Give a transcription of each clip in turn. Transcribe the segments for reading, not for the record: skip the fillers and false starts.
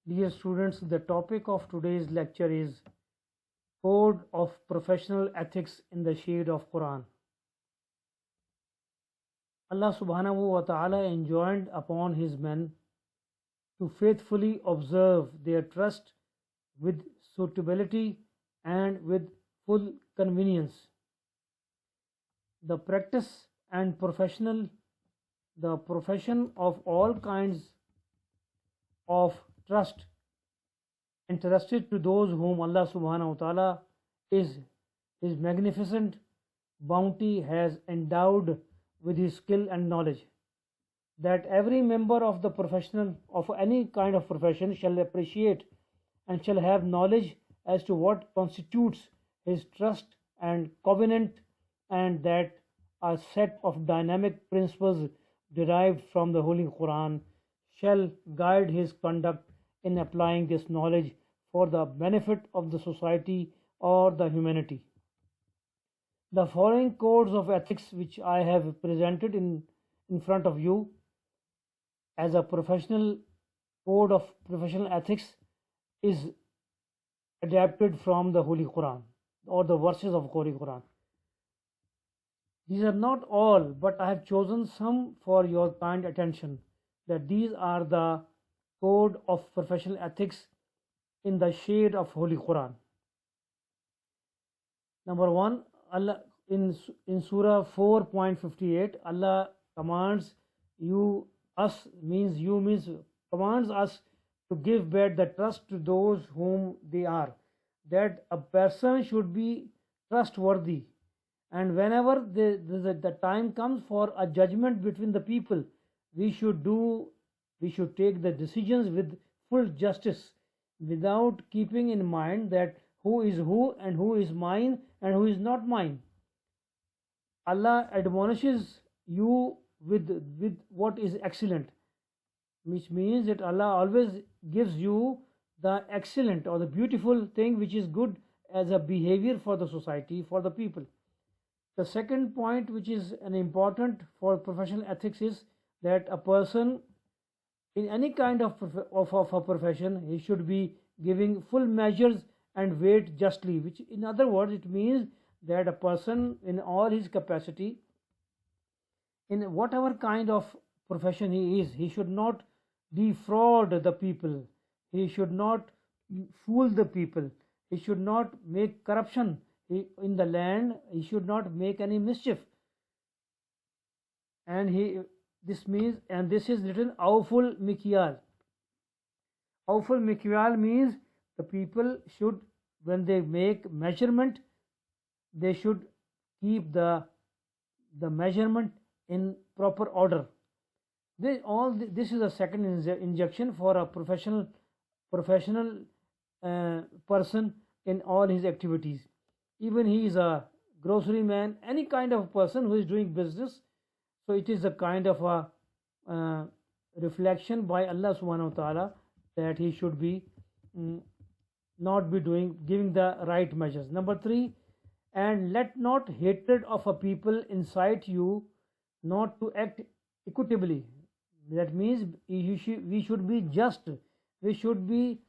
Dear students, the topic of today's lecture is Code of Professional Ethics in the Shade of Quran. Allah subhanahu wa ta'ala enjoined upon his men to faithfully observe their trust with suitability and with full convenience. The practice and the profession of all kinds of trust entrusted to those whom Allah subhanahu wa ta'ala is his magnificent bounty has endowed with his skill and knowledge, that every member of the professional of any kind of profession shall appreciate and shall have knowledge as to what constitutes his trust and covenant, and that a set of dynamic principles derived from the Holy Quran shall guide his conduct in applying this knowledge for the benefit of the society or the humanity. The following codes of ethics, which I have presented in front of you as a professional code of professional ethics, is adapted from the Holy Quran or the verses of Holy Quran. These are not all, but I have chosen some for your kind attention, that these are the code of professional ethics in the shade of Holy Quran. Number one, Allah in Surah 4.58, Allah commands commands us to give back the trust to those whom they are, that a person should be trustworthy, and whenever the time comes for a judgment between the people, we should take the decisions with full justice, without keeping in mind that who is who and who is mine and who is not mine. Allah admonishes you with what is excellent, which means that Allah always gives you the excellent or the beautiful thing which is good as a behavior for the society, for the people. The second point, which is an important for professional ethics, is that a person in any kind of a profession, he should be giving full measures and weight justly, which in other words it means that a person in all his capacity, in whatever kind of profession he is, he should not defraud the people, he should not fool the people, he should not make corruption in the land, he should not make any mischief, and this is written awful mikyal. Awful mikyal means the people should, when they make measurement, they should keep the measurement in proper order. This is a second injection for a professional person in all his activities. Even he is a grocery man, any kind of person who is doing business. So it is a kind of a reflection by Allah subhanahu wa ta'ala that he should be not be giving the right measures. Number 3, and let not hatred of a people incite you not to act equitably. That means we should be just, we should be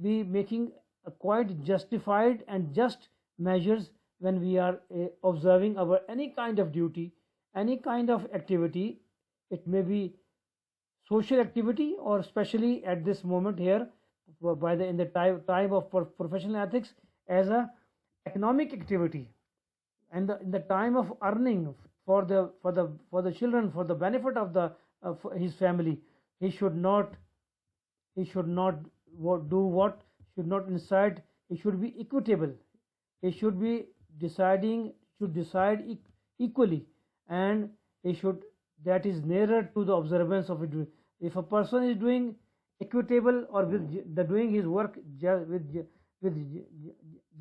making a quite justified and just measures when we are observing our any kind of duty, any kind of activity. It may be social activity, or especially at this moment here in the time of professional ethics, as a economic activity, and in the time of earning for the children, for the benefit of his family, he should not should not incite. He should be equitable, he should decide equally, and that is nearer to the observance of it. If a person is doing equitable or doing his work with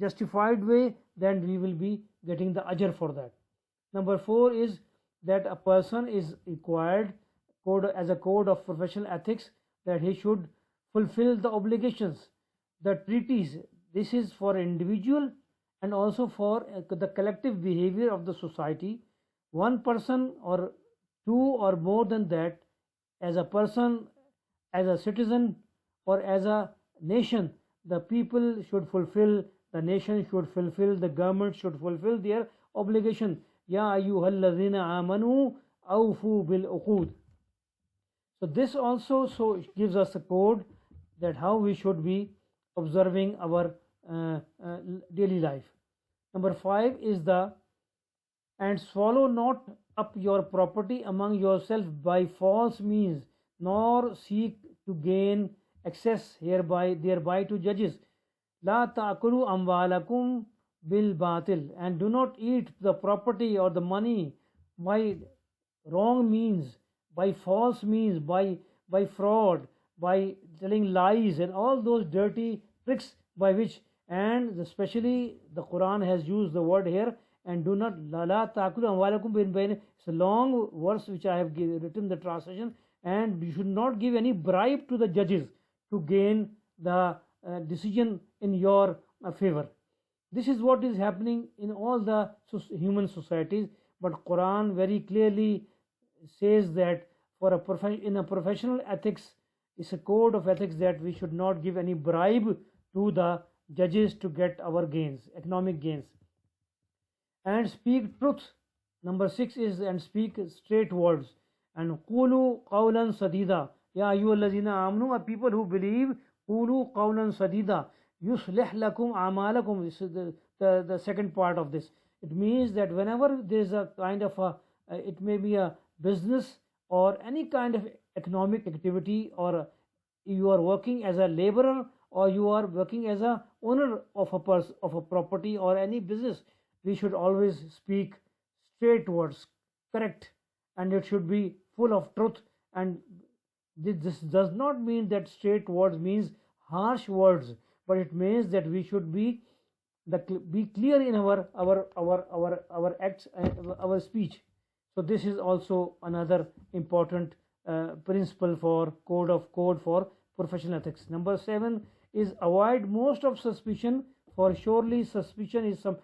justified way, then we will be getting the ajr for that. Number 4 is that a person is required as a code of professional ethics, that he should fulfill the obligations, the treaties. This is for individual and also for the collective behavior of the society. One person or two or more than that, as a person, as a citizen or as a nation, the people should fulfill, the nation should fulfill, the government should fulfill their obligation. Ya ayyuhallazina amanu awfu bil uqud. So this also gives us a code that how we should be observing our daily life. Number 5 is the and swallow not up your property among yourself by false means, nor seek to gain access thereby to judges. La ta'kulu amwalakum bil batil, and do not eat the property or the money by wrong means, by false means, by fraud, by telling lies and all those dirty tricks by which, and especially the Quran has used the word here, and do not la ta'kulu amwalakum bil batil. It's a long verse which I have written the translation, and you should not give any bribe to the judges to gain the decision in your favor. This is what is happening in all the human societies, but Quran very clearly says that in a professional ethics, it's a code of ethics that we should not give any bribe to the judges to get our gains, economic gains. And speak truth. Number 6 is and speak straight words. And qulu qawlan sadida. Ya ayyuhallazina amanu, are people who believe, qulu qawlan sadida yuslih lakum amalakum. This is the second part of this. It means that whenever there is a kind of it may be a business or any kind of economic activity, or you are working as a laborer, or you are working as a owner of a property or any business, we should always speak straight words, correct, and it should be full of truth. And this does not mean that straight words means harsh words, but it means that we should be clear in our acts, our speech. So this is also another important principle for code for professional ethics. Number 7 is avoid most of suspicion, for surely suspicion is some.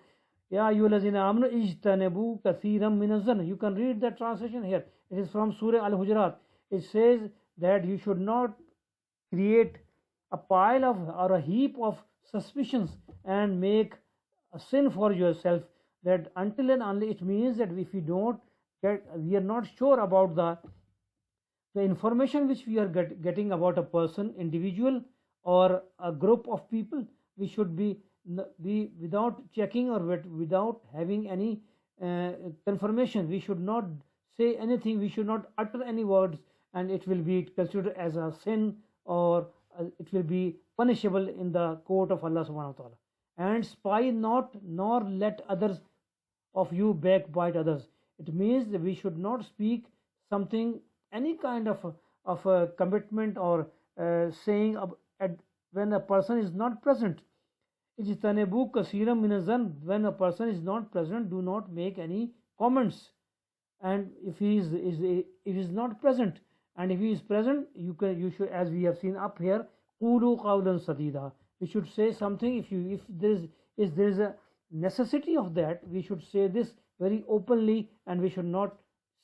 Ya ayyuhallazina amanu ijtanibu kathiran minaz-zann. You can read that translation here. It is from Surah Al-Hujurat. It says that you should not create a pile of or a heap of suspicions and make a sin for yourself. That until and only, it means that if we are not sure about the information which we are getting about a person, individual or a group of people, we should be without checking or without having any confirmation. We should not say anything, we should not utter any words, and it will be considered as a sin, or it will be punishable in the court of Allah subhanahu wa ta'ala. And spy not, nor let others of you backbite others. It means that we should not speak something, any kind of a commitment or saying when a person is not present. Ijtanibu kasiran minaz-zann. When a person is not present, do not make any comments. And if he is not present, and if he is present, you should, as we have seen up here, qulu qawlan sadida. We should say something. If there is a necessity of that, we should say this very openly, and we should not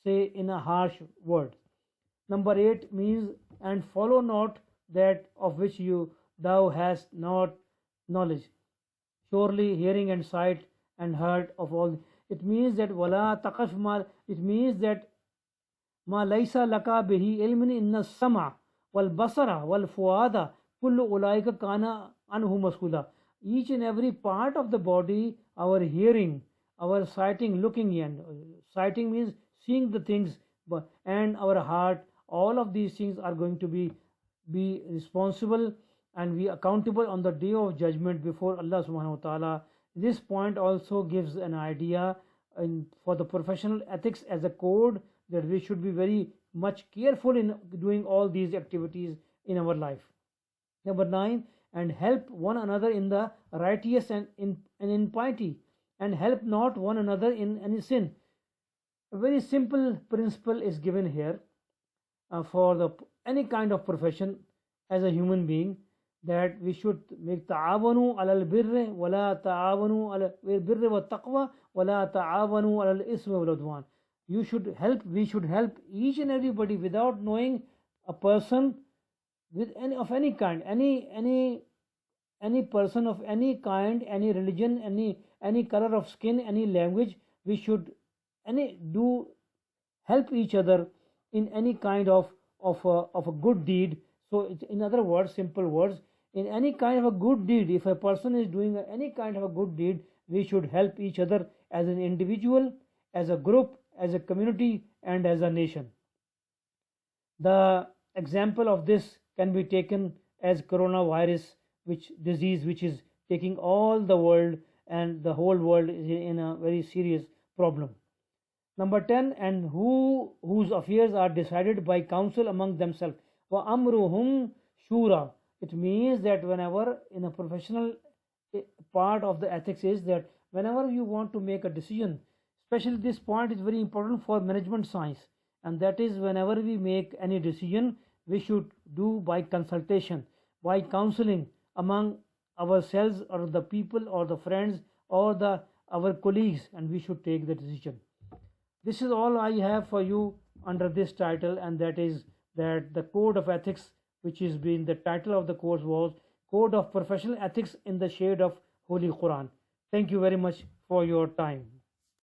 say in a harsh word. Number 8 means and follow not that of which thou hast not knowledge. Surely hearing and sight and heard of all. It means that wala taqaf ma. It means that ma laysa laka bihi ilmin inna sama wal basara wal fuada kullu ulaika kana anhu mas'ula. Each and every part of the body, our hearing, our sighting, looking in. Sighting means seeing the things, and our heart. All of these things are going to be responsible and be accountable on the day of judgment before Allah subhanahu wa ta'ala. This point also gives an idea for the professional ethics as a code, that we should be very much careful in doing all these activities in our life. Number 9, and help one another in the righteous and in piety, and help not one another in any sin. A very simple principle is given here for any kind of profession as a human being, that we should make ta'awanu alal birri wala ta'awanu alal birri wa taqwa wala ta'awanu alal ismi wal udwan. We should help each and everybody without knowing a person with any kind, any person of any kind, any religion, any color of skin, any language, we should any do help each other in any kind of a good deed. So in other words, simple words, in any kind of a good deed, if a person is doing any kind of a good deed, we should help each other as an individual, as a group, as a community, and as a nation. The example of this can be taken as coronavirus, which disease which is taking all the world, and the whole world is in a very serious problem. Number 10, and whose affairs are decided by council among themselves. Wa amruhum shura. It means that whenever in a professional part of the ethics is that whenever you want to make a decision, especially this point is very important for management science, and that is whenever we make any decision, we should do by consultation, by counseling among ourselves or the people or the friends or the our colleagues, and we should take the decision. This is all I have for you under this title, and that is that the code of ethics, which is being the title of the course was Code of Professional Ethics in the Shade of Holy Quran. Thank you very much for your time.